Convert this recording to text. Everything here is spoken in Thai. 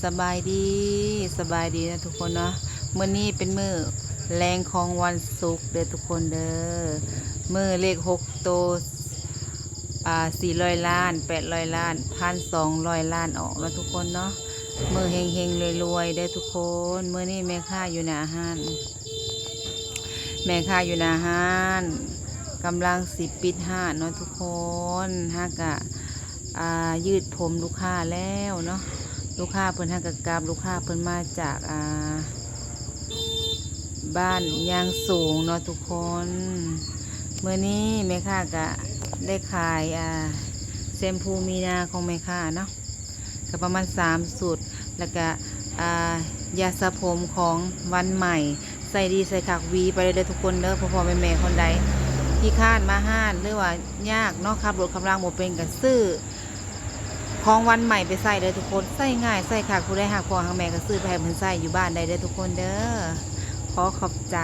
สบายดีสบายดีนะทุกคนเนาะมื้อนี้เป็นมื้อแรงของวันศุกร์เด้อทุกคนเด้อมื้อเลข6 โตว400 ล้าน800 ล้าน1,200 ล้านออกแล้วทุกคนเนาะมื้อเฮงๆรวยๆเด้อทุกคนมื้อนี้แม่ค้าอยู่หน้าห้านกำลังสิปิดห้านเนาะทุกคนฮักอะยืดผมลูกค้าแล้วเนาะลูกค้าเพิ่นฮักกะกราบลูกค้าเพิ่นมาจากบ้านยางสูงเนาะทุกคนเมื่อนี้แม่ค้าก็ได้ขายแชมพูมีนาของแม่ค้าเนาะก็ประมาณ3 สูตรแล้วก็ยาสระผมของวันใหม่ใส่ดีใส่ขักวีไปเลยเด้อทุกคนเด้อพ่อแม่คนใดที่ข้านมาห้านหรือว่ายากเนาะขับรถขับรางบ่เป็นก็ซื้อของวันใหม่ไปใส่เลยทุกคนใส่ง่ายใส่ขักผู้ใดหักพ่อหักแม่ก็ซื้อไปให้เพิ่นใส่อยู่บ้านได้เด้อทุกคนเด้อขอขอบใจ